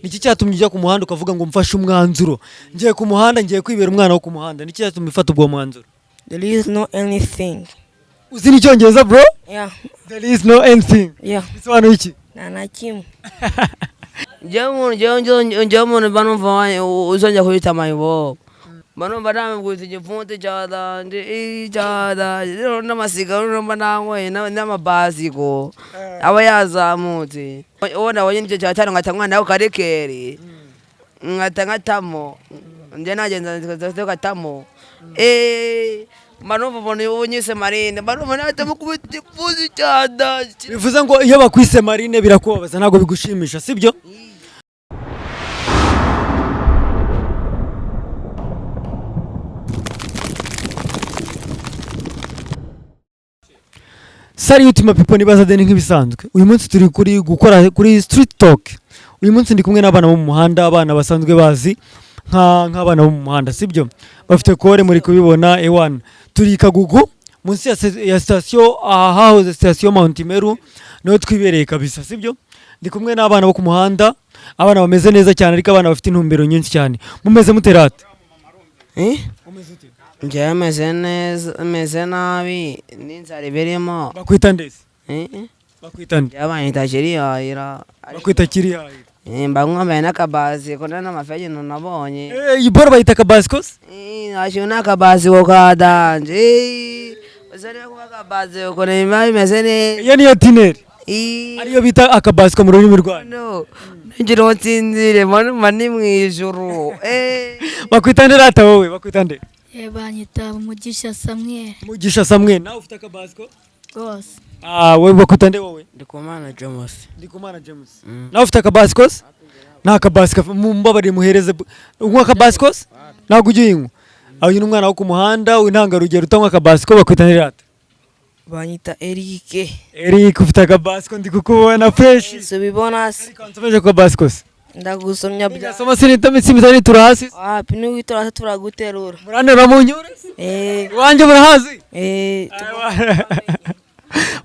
niki cyatumye ujya ku muhanda ukavuga ngo mfashe umwanzuro ngiye ku muhanda ngiye kwibera umwana wo ku muhanda niki cyatumye ufata ubwo mwanzuro? There is no anything. Uzi n'icyongereza bro? Yeah. There is no anything. Yeah. Bisobanuye iki? Na kimwe. Njye umuntu banumva uzongera kubita mayibobo banumva namubwira igipfunsi cyadanje n'amasiga urumva nanyweye n'amabasiko aba yazamutse ubona abonye nicyo cyatanu nkata mwana we karekeri nkatamo njye nagenza ngatamo banumva umuntu unyise Marine banumva natamo kubita igipfunsi cyadanje. Bivuze ngo iyo bakwise Marine birakubabaza ntabwo bigushimisha sibyo? Salut my people, nibaza deni nk'ibisanzwe. Uyu munsi turi gukora kuri street talk. Uyu munsi ndi kumwe n'abana bo mu muhanda, abana basanzwe bazi nk'abana bo mu muhanda sibyo? Bafite kore muri kubibona E1. Turi Kagugu munsi ya station ahahoze station Mount Meru no twibereye kabisa sibyo? Ndi kumwe n'abana bo ku muhanda, abana bameze neza cyane ariko abana bafite intumbero nyinshi cyane. Mumeze muterate? Umeze ute? Njye meze nabi n'inzara ibirimo. Bakwita ndese? Bakwita nde? Yabanyita kirihahira. Bakwita kirihahira. Mba nkwambaye n'akabasi ko n'amafegi nabonye. Iboro bayita akabasi kose? Nashyira n'akabasi ko kadanje. Uzareba ko akabasi ko bimeze neza. Iyo niyo tineri? Ariyo bita akabasi ko mu rurimi rwanyu? Ngira nsinzire mani mu ijuru. Bakwita nde rata wowe? Bakwita nde? Banyita Mugisha Samuel. Mugisha Samuel, nawe ufite akabasi ko? Rwose. Wowe bakwita nde wowe? Ndikumana James. Ndikumana James. Nawe ufite akabasi kose? Nta kabasi mumbabarire muhereze unywa akabasi kose? Ntabwo ujya uyinywa? Uyu ni umwana wo ku muhanda w'intangarugero utanywa akabasi ko bakwita nde rata? Banyita Eric. Eric ufite akabasi ko ndi kukubona fresh. Subibona se. Ariko nsomeje akabasi kose? Ndagusomya bya. Soma sinitami turahasi. Wapi ni witora turaguterura. Muranera mu nyure? Wanje murahazi?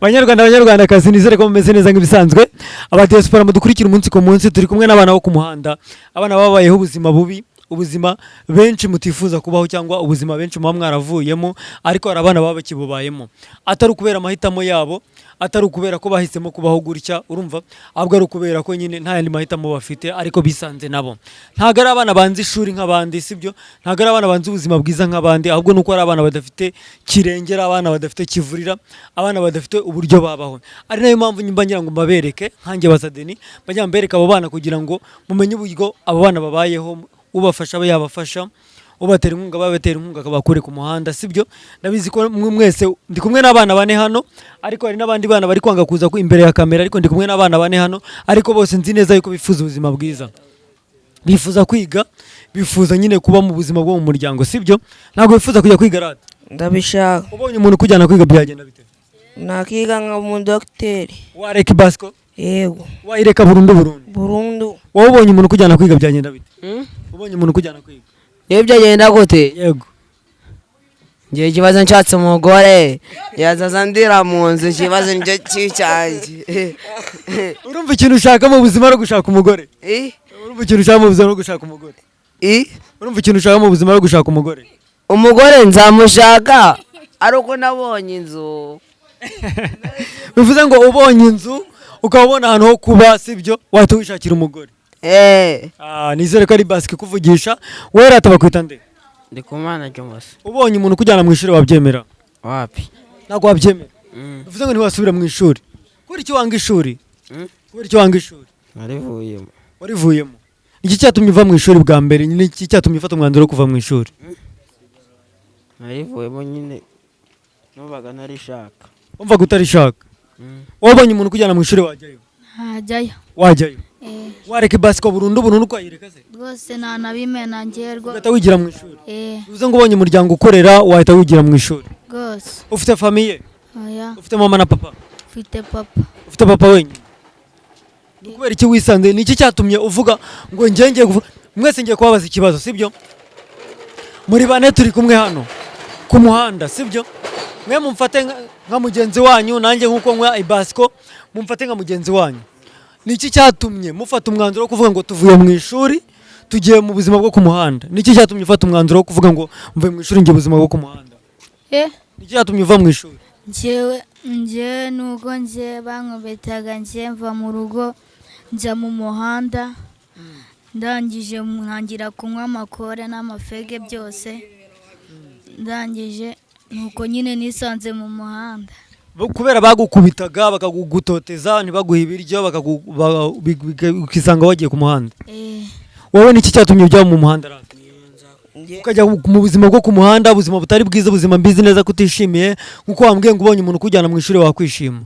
Banyarwandakazi nizere ko mumeze neza nk'ibisanzwe. Aba diaspora mudukurikira umunsi ku munsi turi kumwe n'abana bo ku muhanda. Abana babayeho ubuzima bubi, ubuzima benshi mutifuza kubaho cyangwa ubuzima benshi muba mwaravuyemo ariko hari abana baba bakibubayemo. Atari ukubera amahitamo yabo, atari ukubera ko bahisemo kubaho gutya urumva, ahubwo ari ukubera ko nyine nta yandi mahitamo bafite ariko bisanze nabo. Ntago ari abana banze ishuri nk'abandi sibyo? Ntago ari abana banze ubuzima bwiza nk'abandi ahubwo nuko ari abana badafite kirengera, abana badafite kivurira, abana badafite uburyo babaho. Ari nayo mpamvu nyimba ngira ngo mbabereke nkanjye Bazadeni, bajya mbereka abo bana kugira ngo mumenye uburyo abo bana babayeho, ubafasha aba yabafasha, ubatera inkunga babatera inkunga akabakure ku muhanda sibyo? Ndabizi ko mwese ndi kumwe n'abana bane hano ariko hari n'abandi bana bari kwanga kuza imbere ya kamera ariko ndi kumwe n'abana bane hano ariko bose nzi neza yuko bifuza ubuzima bwiza, bifuza kwiga, bifuza nyine kuba mu buzima bwo mu muryango sibyo? Ntabwo bifuza kujya kwiga rata? Ndabishaka. Ubonye umuntu kujyana kwiga byagenda bite? Nakiga nka mu docteur. Wareka basko? Yego. Wayireka burundu? Burundu. Wowe ubonye umuntu kujyana kwiga byagenda bite? Ubonye umuntu kujyana kwiga? Iyo byagenda gute? Yego. Ngiye ikibazo nshatse umugore yazaza ndira mu nzu ikibazo nicyo cy'icyanjye. Urumva ikintu ushaka mu buzima no gushaka umugore? Urumva ikintu ushaka mu buzima no gushaka umugore? Urumva ikintu ushaka mu buzima no gushaka umugore? Umugore nzamushaka ari uko nabonye inzu. Bivuze ngo ubonye inzu ukabona ahantu ho kuba sibyo wahita wishakira umugore? Nizere ko ari basike kuvugisha. Wewe rata bakwita nde? Ndikumana James. Ubonye umuntu kujyana mu ishuri wabyemera? Wapi? Ntabwo wabyemera? Bivuze ngo ntiwasubira mu ishuri. Kubera icyo wanga ishuri? Kubera icyo wanga ishuri? Narivuyemo. Warivuyemo? Iki cyatumye uva mu ishuri bwa mbere? Nyine iki cyatumye ufata umwanzuro wo kuva mu ishuri? Narivuyemo nyine nubaga narishaka. Umvaga utarishaka? Wabonye umuntu kujyana mu ishuri wajyayo? Ntajyayo. Wajyayo? Wareka basiko burundu kwayireka se? Rwose nabimena ngerwa. Ugahita wigira mu ishuri? Bivuze ngo ubonye umuryango ukorera wahita wigira mu ishuri? Rwose. Ufite famille? Oya. Ufite mama na papa? Ufite papa. Ufite papa wenyine? Kubera iki wisanze? Ni iki cyatumye uvuga ngo ngiye mwese ngiye kubabaza ikibazo sibyo? Muri bane turi kumwe hano ku muhanda sibyo? Mwe mumfate nka mugenzi wanyu nanjye nkuko nkwa ibasiko mumfate nka mugenzi wanyu. niki cyatumye mufata umwanzuro wo kuvuga ngo tuvuye mu ishuri tugiye mu buzima bwo ku muhanda? Niki cyatumye ufata umwanzuro wo kuvuga ngo mvuye mu ishuri ngiye ubuzima bwo ku muhanda? Niki cyatumye uva mu ishuri? njyewe nuko njye bankubitaga njye mva mu rugo njya mu muhanda ndangije ntangira kunywa amakore n'amafege byose ndangije nuko nyine nisanze mu muhanda. Kubera bagukubitaga bakagutoteza ntibaguha ibiryo ukisanga wagiye ku muhanda. Wowe niki cyatumye ujya mu muhanda rata? Ukajya mu buzima bwo ku muhanda, ubuzima butari bwiza, ubuzima mbizi neza kutishimiye nkuko wambwiye ngo ubonye umuntu kujyana mu ishuri wakwishima.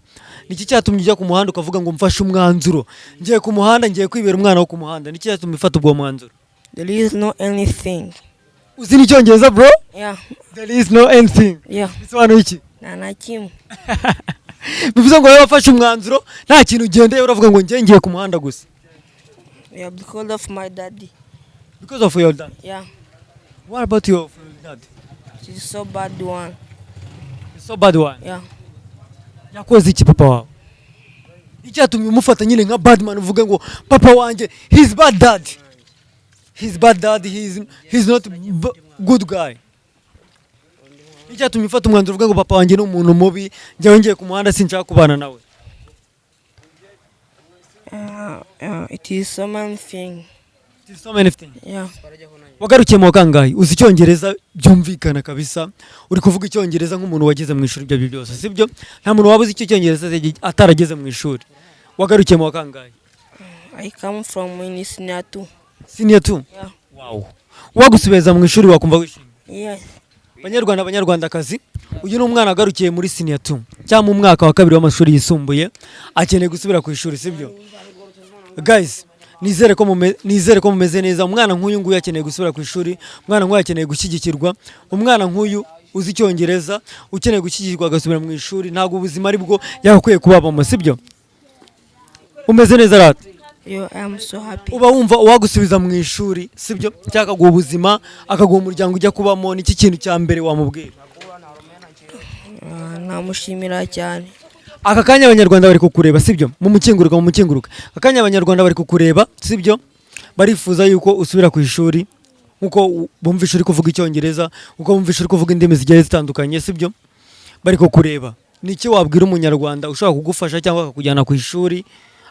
Niki cyatumye ujya ku muhanda ukavuga ngo mfashe umwanzuro ngiye ku muhanda ngiye kwibera umwana wo ku muhanda? Niki cyatumye ufata ubwo mwanzuro? There is no anything. Uzi n'icyongereza bro? Yeah. There is no anything. Yeah. Bisobanuye iki? Na kimwe. Bivuze ngo wowe wafashe umwanzuro nta kintu ugendeye uravuga ngo ngiye ku muhanda gusa. Yeah, because of my daddy. Because of your dad? Yeah. What about your dad? She's so bad one. So bad one? Yeah. Yakoze iki papa wawe? Icyatumye umufata nyine nka bad man uvuga ngo papa wanje he's bad dad. He's bad dad, he's not good guy. Icyatumye ufata umwanzuro uvuga ngo papa wanje ni umuntu mubi njyewe ngiye ku muhanda sinshaka kubana nawe? It is so many things. It is so many things. Yeah. Wagarukiye mu kangahe? Uzi icyongereza byumvikana kabisa. Uri kuvuga icyongereza nk'umuntu wageze mu ishuri byo byose, sibyo? Nta muntu wabuze icyo cyongereza atarageze mu ishuri. Wagarukiye mu kangahe? I come from senior 2. Senior 2? Yeah. Wow. Wagusubeza mu ishuri wakumva wishimye? Yes. Abanyarwandakazi, uyu ni umwana agarukiye muri senior 2 cyangwa mu mwaka wa 2 w'amashuri yisumbuye akeneye gusubira ku ishuri, sibyo? Guys, nizere ko mumeze neza. Umwana nk'uyu nguyu akeneye gusubira ku ishuri, umwana nk'uyu akeneye gushyigikirwa, umwana nk'uyu uzi icyongereza ukeneye gushyigikirwa agasubira mu ishuri, ntabwo ubuzima ari bwo yakwiye kubabamo, sibyo? Umeze neza rata? Yo, I'm so happy. Uba wumva uwagusubiza mu ishuri, sibyo? Cyaka guha ubuzima, akaguha umuryango ujya kubamo, niki kintu cya mbere wamubwira? Namushimira cyane. Aka kanya abanyarwanda bari kukureba, sibyo? Mu mukinguruka. Aka kanya abanyarwanda bari kukureba, sibyo? Barifuza yuko usubira ku ishuri nkuko bumvisha uri kuvuga icyongereza, uko bumvisha uri kuvuga indimi zigiye zitandukanye, sibyo? Bari kukureba. Niki wabwira umunyarwanda ushaka kugufasha cyangwa akakujyana ku ishuri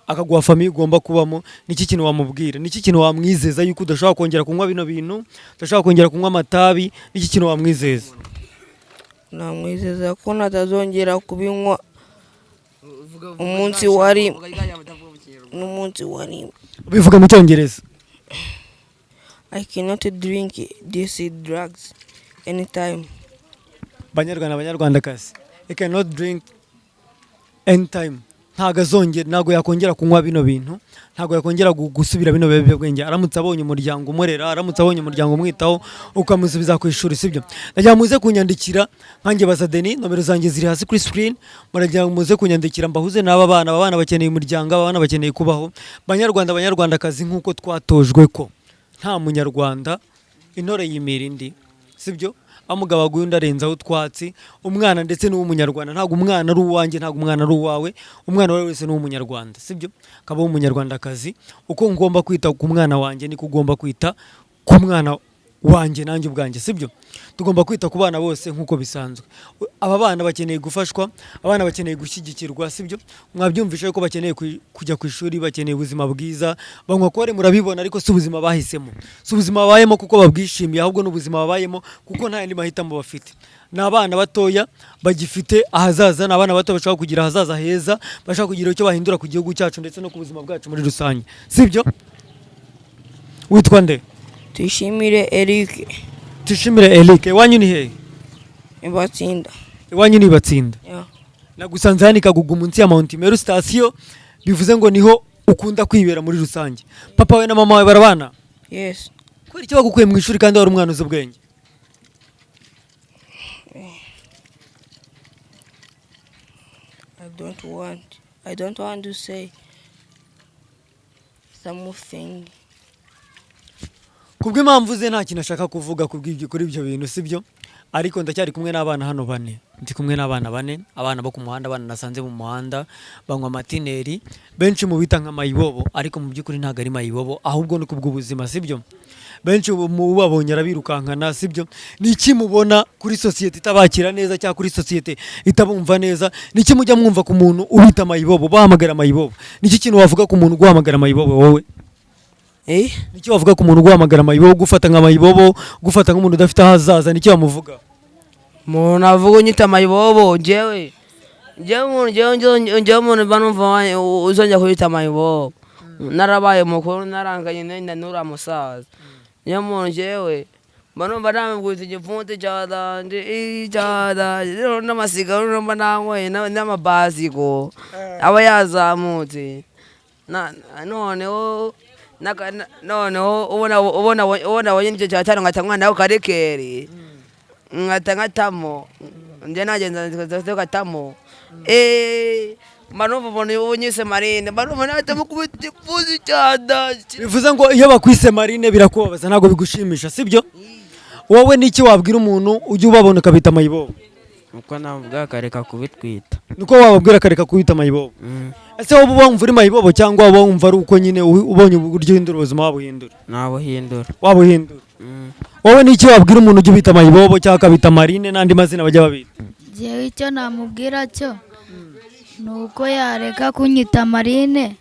akaguha famiye ugomba kubamo? Niki kintu wamubwira? Niki kintu wamwizeza yuko udashobora kongera kunywa bino bintu, udashobora kongera kunywa amatabi? Niki kintu wamwizeza? Namwizeza ko natazongera kubinywa umunsi wari bivuga mu cyongereza. I cannot drink these drugs anytime. Banyarwandakazi, I cannot drink anytime. Ntago yakongera kunywa bino bintu, ntago yakongera gusubira bino biyobyabwenge. Aramutse abonye umuryango umurera, aramutse abonye umuryango umwitaho ukamusubiza ku ishuri, sibyo? Najya muze kunyandikira nkanjye Bazadeni, nomero zanjye ziri hasi kuri screen. Murajya muze kunyandikira mbahuze n'aba bana bakeneye umuryango, abana bakeneye kubaho. Banyarwandakazi, nkuko twatojwe ko nta munyarwanda intore yimira indi, sibyo? Amugabo agunda arenzaho utwatsi, umwana ndetse n'umunyarwanda. Ntago umwana ari uwanjye, ntago umwana ari uwawe, umwana wese ni umunyarwanda, sibyo? Kaba umunyarwandakazi, uko ngomba kwita ku mwana wanjye niko ugomba kwita ku mwana wanjye nanjye ubwanjye, sibyo? Tugomba kwita ku bana bose nkuko bisanzwe. Aba bana bakeneye gufashwa, abana bakeneye gushyigikirwa, sibyo? Mwabyumvisha yuko bakeneye kujya ku ishuri, bakeneye ubuzima bwiza. Banywa kore murabibona, ariko si ubuzima bahisemo, si ubuzima babayemo kuko babwishimiye, ahubwo n'ubuzima babayemo kuko nta yandi mahitamo bafite. Ni abana batoya bagifite ahazaza, ni abana bato bashaka kugira ahazaza heza, bashaka kugira icyo bahindura ku gihugu cyacu ndetse no ku buzima bwacu muri rusange, sibyo? Witwa nde? Tuyishimire Eric. Tuyishimire Eric. Iwanyu ni hehe? Ibatsinda. Iwanyu ni Batsinda? Yeah. Nagusanze hano Kagugu munsi ya Mount Meru station, bivuze ngo niho ukunda kwibera muri rusange. Papa we na mama we barabana? Yes. Kwari cyo bagukuye mu ishuri kandi wari umwana uzi ubwenge? I don't want to say something. Kubw'impamvu ze nta kintu ashaka kuvuga kuri ibyo bintu, sibyo? ariko ndacyari kumwe n'abana hano bane, ndi kumwe n'abana bane, abana bo ku muhanda, abana nasanze mu muhanda banywa amatineri, benshi mu bita nk'amayibobo ariko mu by'ukuri ntabwo ari mayibobo ahubwo no kubw'ubuzima sibyo. Benshi mu babonye arabirukankana sibyo. Niki mubona kuri societe itabakira neza cyangwa kuri societe itabumva neza? Niki mujya mwumva ku muntu ubita mayibobo, bahamagara mayibobo? Niki kintu wavuga ku muntu guhamagara mayibobo wowe? Niki wavuga ku muntu guhamagara mayibobo, gufata nka mayibobo, gufata nk'umuntu udafite ahazaza? Niki wamuvuga? Umuntu avuga unyita mayibobo jewe umuntu banumva uzongera kubita mayibobo. Narabaye mukuru naranganye nenda nura musaza. Niyo muntu jewe banumva namubwita igipfunsi cyadanje n'amasiga urumva nanyweye n'amabasigo aba yazamutse. Noneho ubona nicyo cyatanu ngata mwana nawe karekeri ngatamo nje nagenza ngatamo manumva ubona unyise Marine manumva natamo kubita igipfunsi cyadanje. Bivuze ngo iyo bakwise Marine birakubabaza ntago bigushimisha sibyo? Wowe niki wabwira umuntu ujye ubabona kabita mayibobo? Uko navuga kareka kubitwita. Niko wababwira kareka kubita mayibobo? Ese wowe wumva uri mayibobo cyangwa wowe wumva ari uko nyine ubonye uburyo uhindura ubuzima wabuhindura? Nabuhindura. Wabuhindura. Wowe niki wabwira umuntu ujye ubita mayibobo cyangwa kabita Marine n'andi mazina bajya babita? Jewe icyo namubwira cyo nuko yareka kunyita Marine.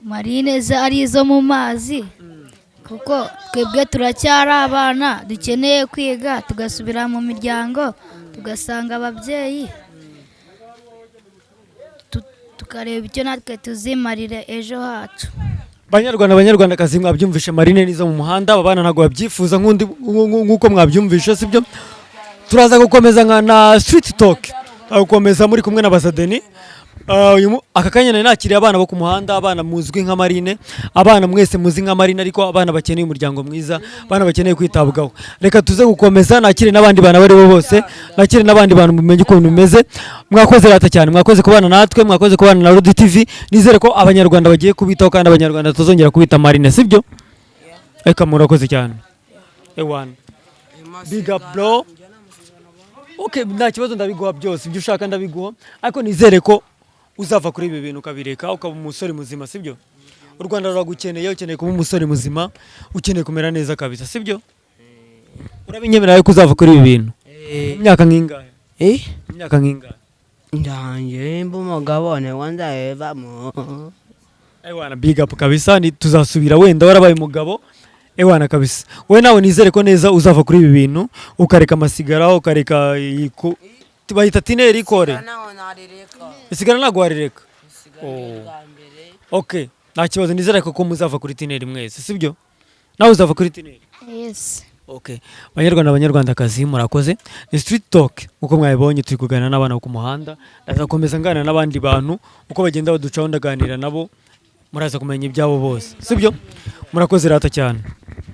Marine ari izo mu mazi kuko twebwe turacyari abana dukeneye kwiga tugasubira mu miryango tugasanga ababyeyi tukareba icyo natwe tuzimarire ejo hacu. Banyarwandakazi mwabyumvishe Marine nizo mu muhanda, abana ntago babyifuza nk'uko mwabyumvishe sibyo. Turaza gukomeza na street talk, gukomeza muri kumwe na Basadeni. Aka kanya nakiriye abana bo ku muhanda, abana muzwi nka Marine, abana mwese muzi nka Marine ariko abana bakeneye umuryango mwiza, abana bakeneye kwitabwaho. Reka tuze gukomeza nakire n'abandi bana bari bo bose, nakire n'abandi bantu mumenye uko bimeze. Mwakoze rata cyane, mwakoze kubana natwe, mwakoze kubana na Rodi TV. Nizere ko abanyarwanda bagiye kubitaho kandi abanyarwanda tuzongera kubita Marine sibyo? Eka murakoze cyane. Ewan. Big up bro. Okay, nta kibazo ndabiguha byose, ibyo ushaka ndabiguha. Ariko nizere ko uzava kuri ibi bintu ukabireka ukaba umusore muzima sibyo? U Rwanda ruragukeneye, ukeneye kuba umusore muzima, ukeneye kumera neza kabisa sibyo? Urabinyemerera ko uzava kuri ibi bintu? Imyaka nk'ingahe? Imyaka nk'ingahe? Ndanje mbumugabo ne wanda evamo. Ewana big up kabisa, ni tuzasubira wenda warabaye umugabo. Ewana kabisa. Wowe nawe nizere ko neza uzava kuri ibi bintu, ukareka amasigara, ukareka bahita tineri kore. Isigara ntago warireka. Okay, nta kibazo nizere ko muzava kuri tineri mwese sibyo? Nawe uzava kuri tineri? Yes. Okay. Banyarwandakazi murakoze. Ni street talk uko mwabibonye turi kuganira n'abana bo ku muhanda. Ndazakomeza ngana n'abandi bantu uko bagenda baducaho ndaganira nabo. Muraza kumenya ibyabo bose sibyo? Murakoze rata cyane.